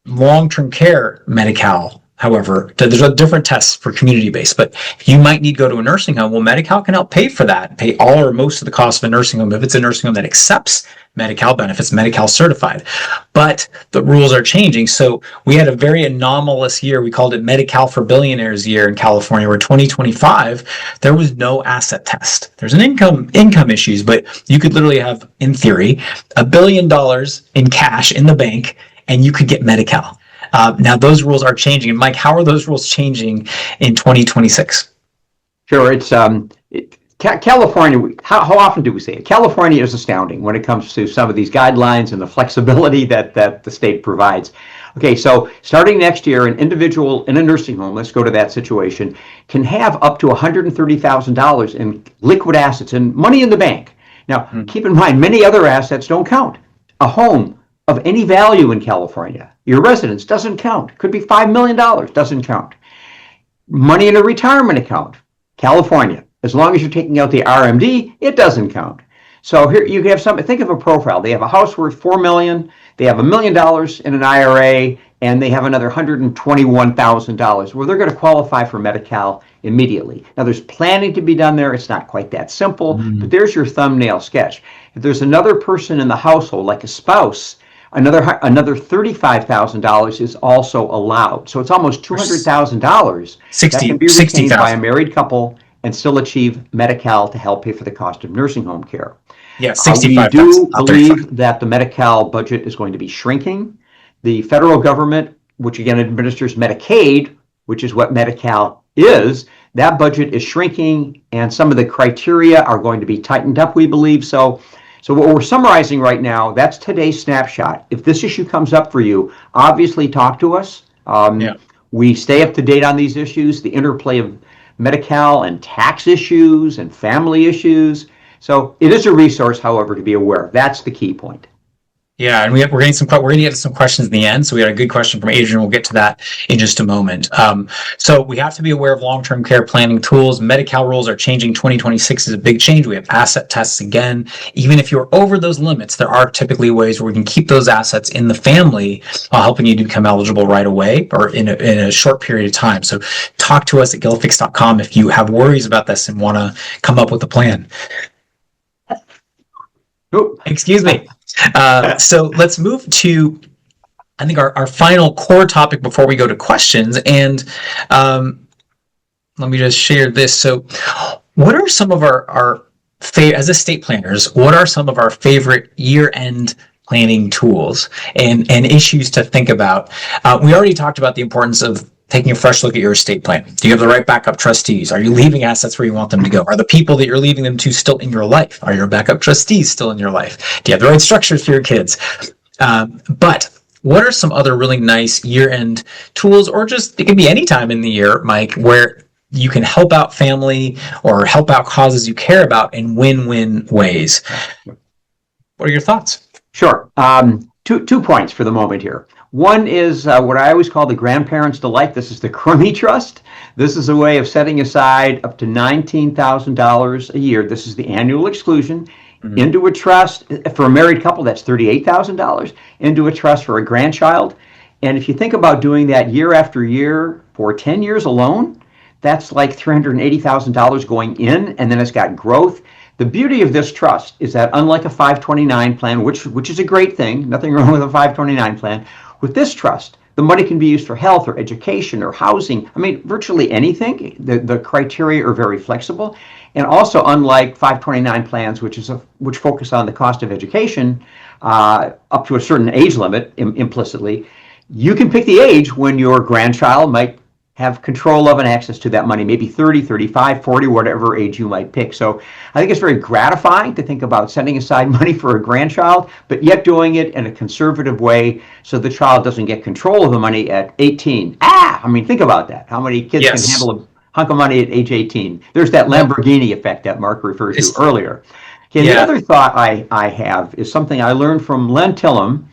Long-term care Medi-Cal, however, there's a different tests for community-based, but you might need to go to a nursing home. Well, Medi-Cal can help pay for that, pay all or most of the cost of a nursing home if it's a nursing home that accepts Medi-Cal benefits, Medi-Cal certified. But the rules are changing. So we had a very anomalous year. We called it Medi-Cal for Billionaires year in California, where 2025, there was no asset test. There's an income issues, but you could literally have, in theory, $1 billion in cash in the bank, and you could get Medi-Cal. Now, those rules are changing. And Mike, how are those rules changing in 2026? Sure. It's California. How often do we say it? California is astounding when it comes to some of these guidelines and the flexibility that the state provides. Okay, so starting next year, an individual in a nursing home, let's go to that situation, can have up to $130,000 in liquid assets and money in the bank. Now, keep in mind, many other assets don't count. A home of any value in California, your residence doesn't count. Could be $5 million, doesn't count. Money in a retirement account, California, as long as you're taking out the RMD, it doesn't count. So here you have something, think of a profile. They have a house worth $4 million, they have $1 million in an IRA, and they have another $121,000 where they're going to qualify for Medi-Cal immediately. Now there's planning to be done there. It's not quite that simple, but there's your thumbnail sketch. If there's another person in the household, like a spouse, another $35,000 is also allowed. So it's almost $200,000 that can be retained by a married couple and still achieve Medi-Cal to help pay for the cost of nursing home care. Yeah, 65. We do believe that the Medi-Cal budget is going to be shrinking. The federal government, which again administers Medicaid, which is what Medi-Cal is, that budget is shrinking, and some of the criteria are going to be tightened up, we believe. So what we're summarizing right now, that's today's snapshot. If this issue comes up for you, obviously talk to us. We stay up to date on these issues, the interplay of Medi-Cal and tax issues and family issues. So it is a resource, however, to be aware of. That's the key point. Yeah, and we're going to get some questions in the end. So we had a good question from Adrian. We'll get to that in just a moment. So we have to be aware of long-term care planning tools. Medi-Cal rules are changing. 2026 is a big change. We have asset tests again. Even if you're over those limits, there are typically ways where we can keep those assets in the family, helping you to become eligible right away or in a short period of time. So talk to us at gilfix.com if you have worries about this and want to come up with a plan. Excuse me. So let's move to, I think, our final core topic before we go to questions. And let me just share this. So what are some of our as estate planners, what are some of our favorite year-end planning tools and issues to think about? We already talked about the importance of taking a fresh look at your estate plan. Do you have the right backup trustees? Are you leaving assets where you want them to go? Are the people that you're leaving them to still in your life? Are your backup trustees still in your life? Do you have the right structures for your kids? But what are some other really nice year-end tools, or just, it can be any time in the year, Mike, where you can help out family or help out causes you care about in win-win ways? What are your thoughts? Sure. 2 points for the moment here. One is what I always call the grandparents' delight. This is the Crummy Trust. This is a way of setting aside up to $19,000 a year. This is the annual exclusion into a trust. For a married couple, that's $38,000 into a trust for a grandchild. And if you think about doing that year after year for 10 years alone, that's like $380,000 going in, and then it's got growth. The beauty of this trust is that unlike a 529 plan, which is a great thing, nothing wrong with a 529 plan, with this trust, the money can be used for health or education or housing. I mean, virtually anything. The criteria are very flexible. And also, unlike 529 plans, which focus on the cost of education up to a certain age limit implicitly, you can pick the age when your grandchild might have control of and access to that money, maybe 30, 35, 40, whatever age you might pick. So I think it's very gratifying to think about setting aside money for a grandchild, but yet doing it in a conservative way so the child doesn't get control of the money at 18. I mean, think about that. How many kids can handle a hunk of money at age 18? There's that Lamborghini effect that Mark referred to earlier. Okay, the other thought I have is something I learned from Len Tillum.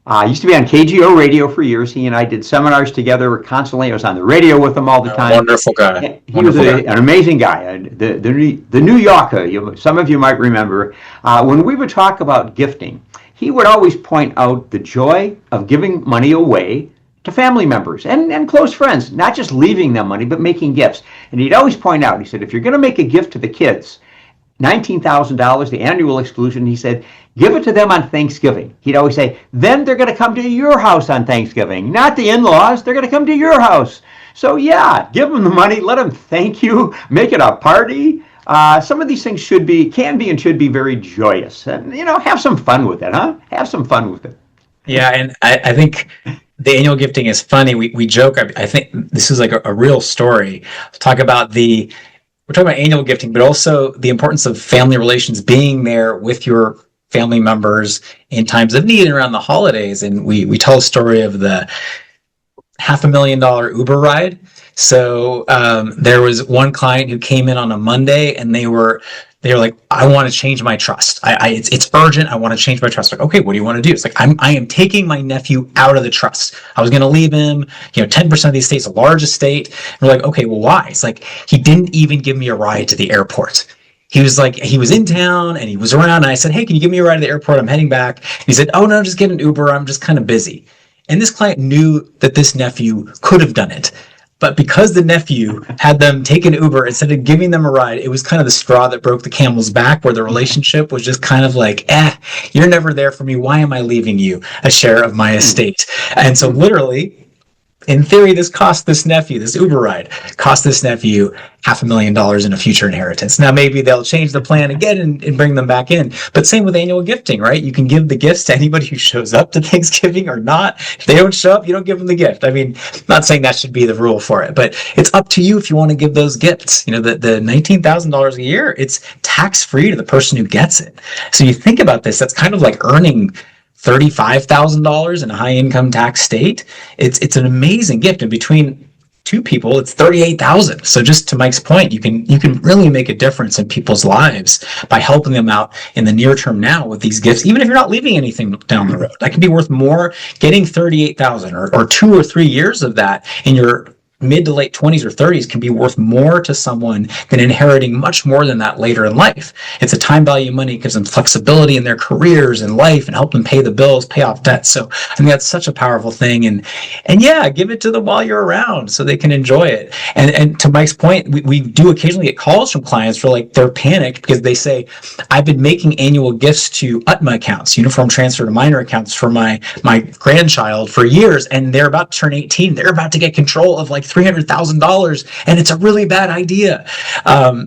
I used to be on KGO radio for years. He and I did seminars together constantly. I was on the radio with him all the time. Wonderful guy. He was an amazing guy. The New Yorker, some of you might remember. When we would talk about gifting, he would always point out the joy of giving money away to family members and close friends, not just leaving them money, but making gifts. And he'd always point out, he said, if you're going to make a gift to the kids, $19,000, the annual exclusion, he said, give it to them on Thanksgiving. He'd always say, then they're going to come to your house on Thanksgiving, not the in-laws. They're going to come to your house. So yeah, give them the money, let them thank you, make it a party. Some of these things can be and should be very joyous. And, have some fun with it, huh? Have some fun with it. Yeah, and I think the annual gifting is funny. We joke. I think this is like a real story. Talk about we're talking about annual gifting, but also the importance of family relations, being there with your family members in times of need and around the holidays. And we tell a story of the $500,000 Uber ride. So there was one client who came in on a Monday, and they were like, I want to change my trust. It's urgent. I want to change my trust. Like, okay, what do you want to do? It's like, I am taking my nephew out of the trust. I was going to leave him, 10% of the estate's a large estate. And we're like, okay, well, why? It's like, he didn't even give me a ride to the airport. He was like, he was in town and he was around, and I said, hey, can you give me a ride to the airport? I'm heading back. And he said, oh no, just get an Uber. I'm just kind of busy. And this client knew that this nephew could have done it. But because the nephew had them take an Uber instead of giving them a ride, it was kind of the straw that broke the camel's back, where the relationship was just kind of like, you're never there for me. Why am I leaving you a share of my estate? And so literally, in theory, this Uber ride cost this nephew $500,000 in a future inheritance. Now, maybe they'll change the plan again and bring them back in. But same with annual gifting, right? You can give the gifts to anybody who shows up to Thanksgiving or not. If they don't show up, you don't give them the gift. I mean, I'm not saying that should be the rule for it, but it's up to you if you want to give those gifts. The $19,000 a year, it's tax-free to the person who gets it. So you think about this, that's kind of like earning $35,000 in a high income tax state. It's an amazing gift. And between two people, it's $38,000. So just to Mike's point, you can really make a difference in people's lives by helping them out in the near term now with these gifts, even if you're not leaving anything down the road. That can be worth more. Getting $38,000 or 2 or 3 years of that in your mid to late 20s or 30s can be worth more to someone than inheriting much more than that later in life. It's a time value money. It gives them flexibility in their careers and life and help them pay the bills, pay off debt. So I think that's such a powerful thing. And yeah, give it to them while you're around so they can enjoy it. And to Mike's point, we do occasionally get calls from clients for like, they're panicked because they say, I've been making annual gifts to UTMA accounts, uniform transfer to minor accounts for my grandchild for years, and they're about to turn 18. They're about to get control of like $300,000, and it's a really bad idea.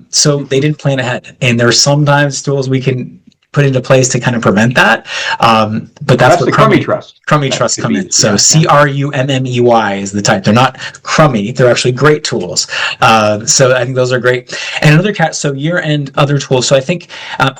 So they didn't plan ahead. And there are sometimes tools we can put into place to kind of prevent that. But that's the crummy trust. Crummy trust come in. So CRUMMEY is the type. They're not crummy. They're actually great tools. So I think those are great. And another so year-end other tools. So I think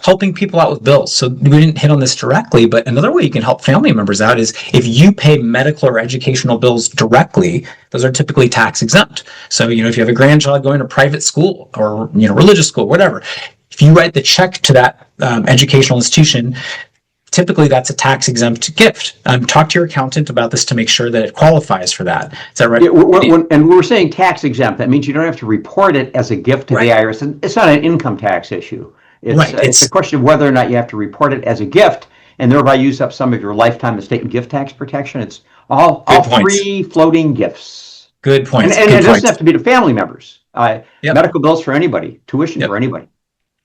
helping people out with bills. So we didn't hit on this directly, but another way you can help family members out is if you pay medical or educational bills directly, those are typically tax exempt. So, if you have a grandchild going to private school or, religious school, whatever, if you write the check to that educational institution, typically that's a tax exempt gift. Talk to your accountant about this to make sure that it qualifies for that. Is that right? Yeah, and we're saying tax exempt. That means you don't have to report it as a gift to the IRS. It's not an income tax issue. It's a question of whether or not you have to report it as a gift and thereby use up some of your lifetime estate and gift tax protection. It's all free floating gifts. Good point. And it doesn't have to be to family members. Medical bills for anybody, tuition for anybody.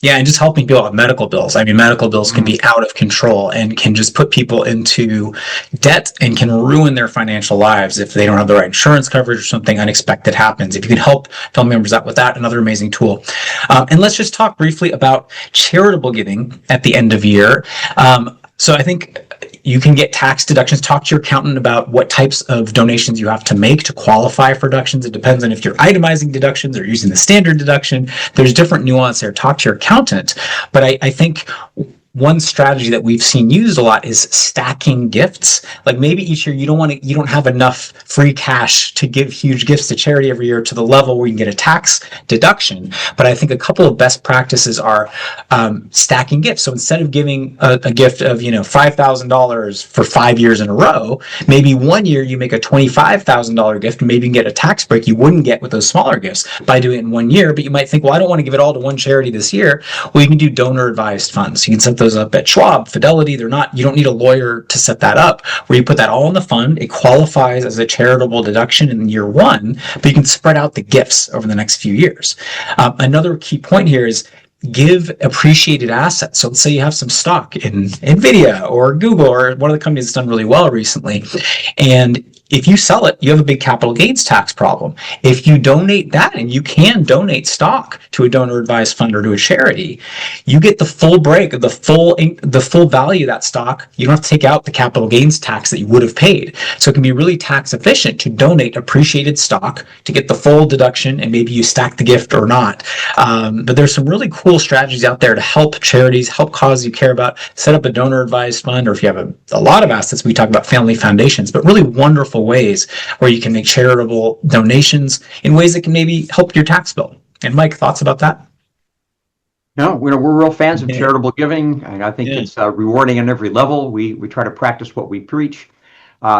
Yeah, and just helping people with medical bills. I mean, medical bills can Mm. be out of control and can just put people into debt and can ruin their financial lives if they don't have the right insurance coverage or something unexpected happens. If you can help family members out with that, another amazing tool. And let's just talk briefly about charitable giving at the end of year. So I think you can get tax deductions. Talk to your accountant about what types of donations you have to make to qualify for deductions. It depends on if you're itemizing deductions or using the standard deduction. There's different nuance there. Talk to your accountant. But I think one strategy that we've seen used a lot is stacking gifts. Like maybe each year you don't have enough free cash to give huge gifts to charity every year to the level where you can get a tax deduction. But I think a couple of best practices are stacking gifts. So instead of giving a gift of $5,000 for 5 years in a row, maybe one year you make a $25,000 gift, and maybe you can get a tax break you wouldn't get with those smaller gifts by doing it in 1 year. But you might think, well, I don't want to give it all to one charity this year. Well, you can do donor advised funds. You can set those up at Schwab, Fidelity. You don't need a lawyer to set that up, where you put that all in the fund. It qualifies as a charitable deduction in year one, but you can spread out the gifts over the next few years. Another key point here is give appreciated assets. So let's say you have some stock in Nvidia or Google or one of the companies that's done really well recently, and if you sell it, you have a big capital gains tax problem. If you donate that, and you can donate stock to a donor advised fund or to a charity, you get the full break of the full value of that stock. You don't have to take out the capital gains tax that you would have paid. So it can be really tax efficient to donate appreciated stock to get the full deduction, and maybe you stack the gift or not. But there's some really cool strategies out there to help charities, help causes you care about. Set up a donor advised fund, or if you have a lot of assets, we talk about family foundations, but really wonderful ways where you can make charitable donations in ways that can maybe help your tax bill. And Mike, thoughts about that? No, we're real fans of charitable giving, and I think it's rewarding on every level. We try to practice what we preach.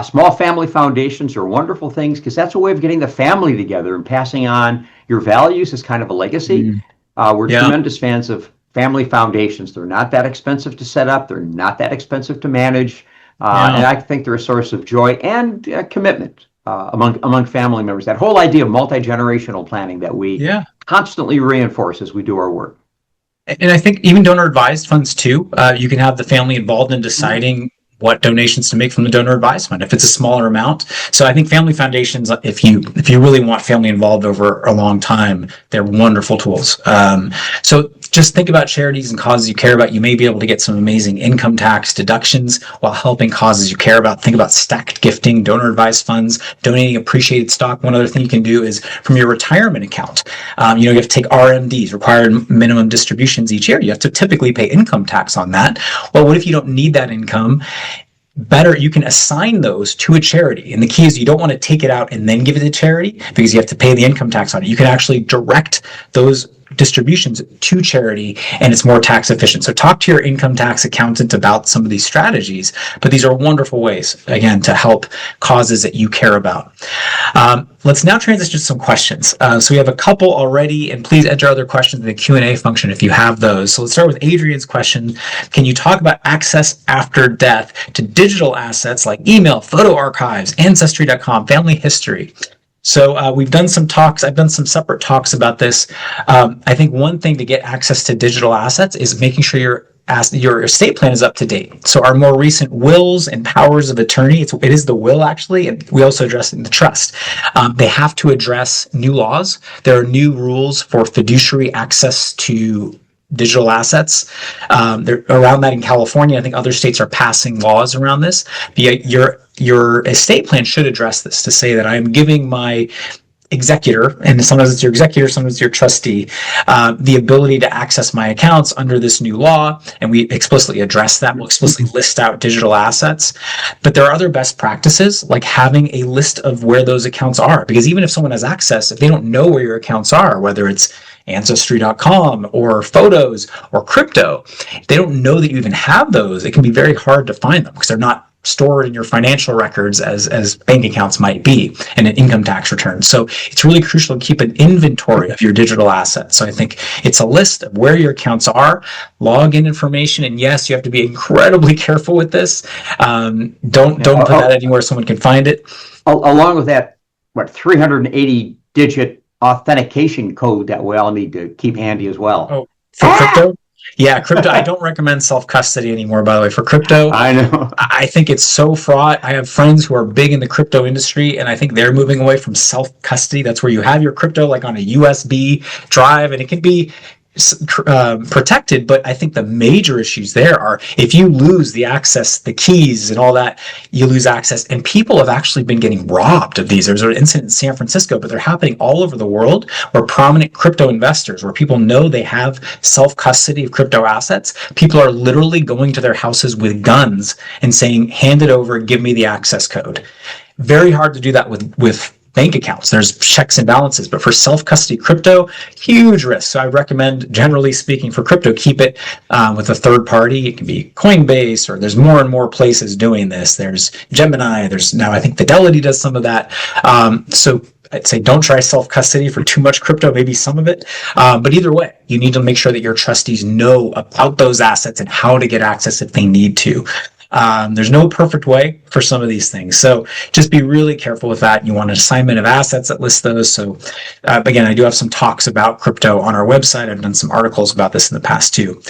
Small family foundations are wonderful things because that's a way of getting the family together and passing on your values as kind of a legacy. We're tremendous fans of family foundations. They're not that expensive to set up. They're not that expensive to manage. And I think they're a source of joy and commitment among family members. That whole idea of multi-generational planning that we constantly reinforce as we do our work. And I think even donor advised funds too, you can have the family involved in deciding what donations to make from the donor advised fund if it's a smaller amount. So I think family foundations, if you really want family involved over a long time, they're wonderful tools. So just think about charities and causes you care about. You may be able to get some amazing income tax deductions while helping causes you care about. Think about stacked gifting, donor advised funds, donating appreciated stock. One other thing you can do is from your retirement account. You have to take RMDs, required minimum distributions, each year. You have to typically pay income tax on that. Well, what if you don't need that income? Better, you can assign those to a charity. And the key is you don't want to take it out and then give it to charity because you have to pay the income tax on it. You can actually direct those distributions to charity, and it's more tax efficient. So talk to your income tax accountant about some of these strategies, but these are wonderful ways, again, to help causes that you care about. Let's now transition to some questions. So we have a couple already, and please enter other questions in the Q&A function if you have those. So let's start with Adrian's question. Can you talk about access after death to digital assets like email, photo archives, Ancestry.com, family history? So we've done some talks. I've done some separate talks about this. I think one thing to get access to digital assets is making sure your estate plan is up to date. So our more recent wills and powers of attorney, it is the will actually, and we also address it in the trust. They have to address new laws. There are new rules for fiduciary access to digital assets. Around that in California, I think other states are passing laws around this. But your estate plan should address this to say that I'm giving my executor, and sometimes it's your executor, sometimes it's your trustee, the ability to access my accounts under this new law, and we explicitly address that. We'll explicitly list out digital assets. But there are other best practices, like having a list of where those accounts are, because even if someone has access, if they don't know where your accounts are, whether it's Ancestry.com or photos or crypto, if they don't know that you even have those, it can be very hard to find them because they're not stored in your financial records as bank accounts might be and an income tax return. So it's really crucial to keep an inventory of your digital assets. So I think it's a list of where your accounts are, login information, and yes, you have to be incredibly careful with this. Don't put that anywhere someone can find it. Along with that, 380 digit authentication code that we all need to keep handy as well. Oh, For crypto, yeah, crypto. I don't recommend self-custody anymore, by the way. For crypto, I know. I think it's so fraught. I have friends who are big in the crypto industry, and I think they're moving away from self-custody. That's where you have your crypto like on a USB drive, and it can be protected. But I think the major issues there are if you lose the access, the keys, and all that, you lose access. And people have actually been getting robbed of these. There's an incident in San Francisco, but they're happening all over the world where prominent crypto investors, where people know they have self-custody of crypto assets, people are literally going to their houses with guns and saying, hand it over, give me the access code. Very hard to do that with bank accounts. There's checks and balances, but for self-custody crypto, huge risk. So I recommend, generally speaking, for crypto, keep it with a third party. It can be Coinbase, or there's more and more places doing this. There's Gemini. There's now, I think Fidelity does some of that. So I'd say don't try self-custody for too much crypto, maybe some of it. But either way, you need to make sure that your trustees know about those assets and how to get access if they need to. There's no perfect way for some of these things. So just be really careful with that. You want an assignment of assets that lists those. So again, I do have some talks about crypto on our website. I've done some articles about this in the past too.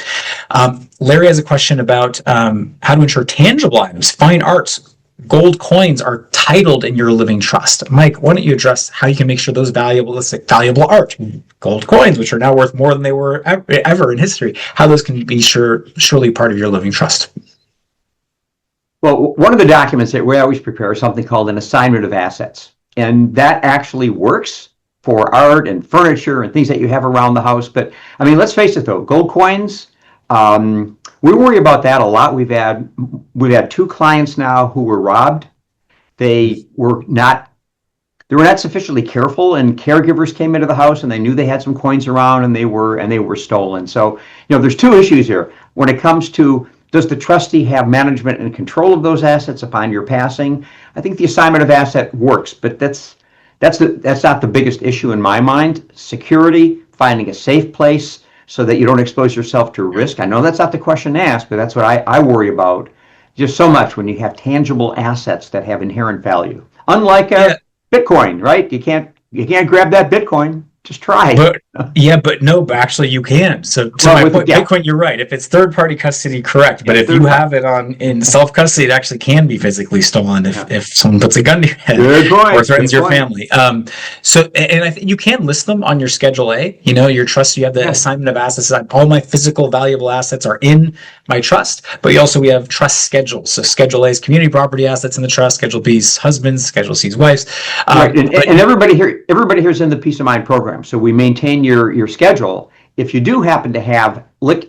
Larry has a question about how to ensure tangible items, fine arts, gold coins are titled in your living trust. Mike, why don't you address how you can make sure those valuable art, gold coins, which are now worth more than they were ever in history, how those can be surely part of your living trust? Well, one of the documents that we always prepare is something called an assignment of assets. And that actually works for art and furniture and things that you have around the house. But I mean, let's face it though, gold coins, we worry about that a lot. We've had 2 clients now who were robbed. They were not sufficiently careful, and caregivers came into the house and they knew they had some coins around, and they were stolen. So, there's 2 issues here. When it comes to, does the trustee have management and control of those assets upon your passing? I think the assignment of asset works, but that's not the biggest issue in my mind. Security, finding a safe place so that you don't expose yourself to risk. I know that's not the question asked, but that's what I worry about just so much when you have tangible assets that have inherent value. Unlike Bitcoin, right? You can't grab that Bitcoin. Just try. But actually you can. So to my point, Bitcoin, you're right. If it's third-party custody, correct. But if you have it in self-custody, it actually can be physically stolen if someone puts a gun to your head or threatens your family. So I think you can list them on your Schedule A. Your trust. You have the assignment of assets. All my physical valuable assets are in my trust. But we have trust schedules. So Schedule A is community property assets in the trust. Schedule B is husbands. Schedule C is wives. Right. And everybody here is in the Peace of Mind program. So we maintain your schedule. If you do happen to have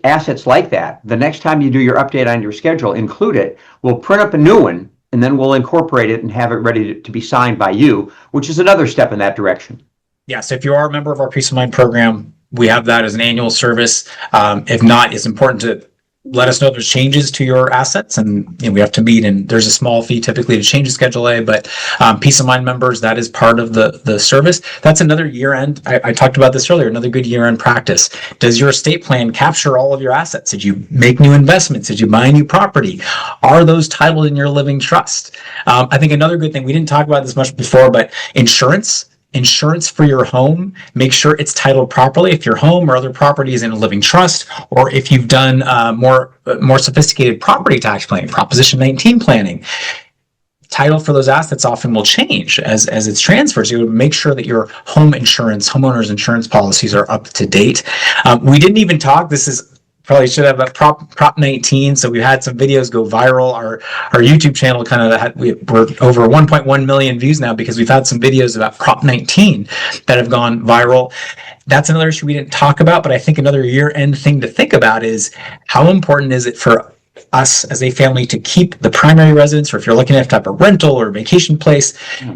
assets like that, the next time you do your update on your schedule, include it. We'll print up a new one, and then we'll incorporate it and have it ready to be signed by you, which is another step in that direction. Yeah, so if you are a member of our Peace of Mind program, we have that as an annual service. If not, it's important to let us know if there's changes to your assets, and we have to meet, and there's a small fee typically to change the Schedule A, but Peace of Mind members, that is part of the service. That's another year-end, I talked about this earlier, another good year-end practice. Does your estate plan capture all of your assets? Did you make new investments? Did you buy new property? Are those titled in your living trust? I think another good thing, we didn't talk about this much before, but insurance for your home, make sure it's titled properly. If your home or other property is in a living trust, or if you've done more sophisticated property tax planning, Proposition 19 planning, title for those assets often will change as it's transferred. So you would make sure that your homeowners insurance policies are up to date. We didn't even talk, probably should have a Prop 19. So we've had some videos go viral. Our YouTube channel we're over 1.1 million views now because we've had some videos about Prop 19 that have gone viral. That's another issue we didn't talk about, but I think another year-end thing to think about is how important is it for us as a family to keep the primary residence, or if you're looking at a rental or vacation place,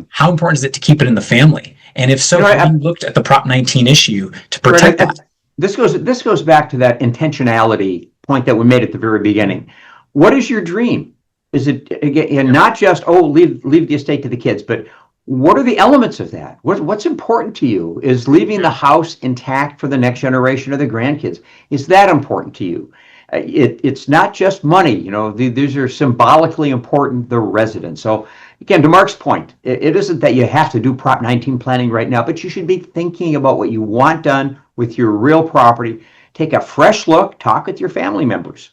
how important is it to keep it in the family? And if so, have you looked at the Prop 19 issue to protect that? This goes back to that intentionality point that we made at the very beginning. What is your dream? Is it, again, not just, leave the estate to the kids, but what are the elements of that? What's important to you? Is leaving the house intact for the next generation of the grandkids? Is that important to you? It's not just money. These are symbolically important, the residents. So again, to Mark's point, it isn't that you have to do Prop 19 planning right now, but you should be thinking about what you want done with your real property. take a fresh look, talk with your family members.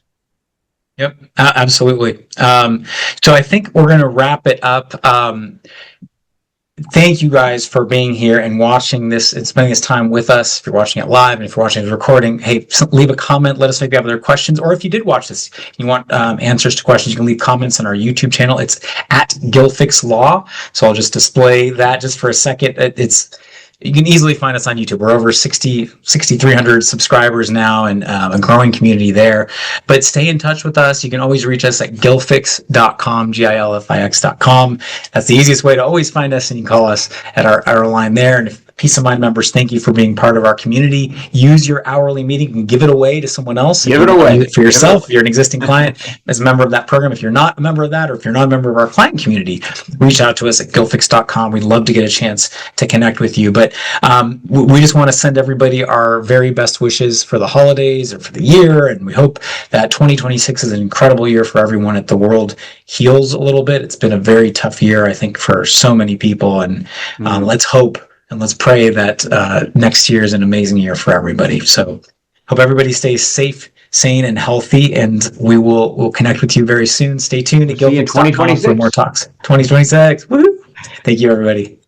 Yep, absolutely. So I think we're going to wrap it up. Thank you guys for being here and watching this and spending this time with us. If you're watching it live and if you're watching the recording, hey, leave a comment. Let us know if you have other questions, or if you did watch this, you want answers to questions, you can leave comments on our YouTube channel. It's at Gilfix Law. So I'll just display that just for a second. You can easily find us on YouTube. We're over 6,300 subscribers now, and a growing community there. But stay in touch with us. You can always reach us at gilfix.com, Gilfix.com. That's the easiest way to always find us, and you can call us at our line there. And if Peace of Mind members, thank you for being part of our community. Use your hourly meeting and give it away to someone else. Give it away. For yourself, if you're an existing client, as a member of that program. If you're not a member of that, or if you're not a member of our client community, reach out to us at gilfix.com. We'd love to get a chance to connect with you. But we just want to send everybody our very best wishes for the holidays or for the year. And we hope that 2026 is an incredible year for everyone, that the world heals a little bit. It's been a very tough year, I think, for so many people. And let's hope and let's pray that next year is an amazing year for everybody. So hope everybody stays safe, sane, and healthy. And we'll connect with you very soon. Stay tuned. See you in 2026 for more talks. 2026. Woo! Thank you, everybody.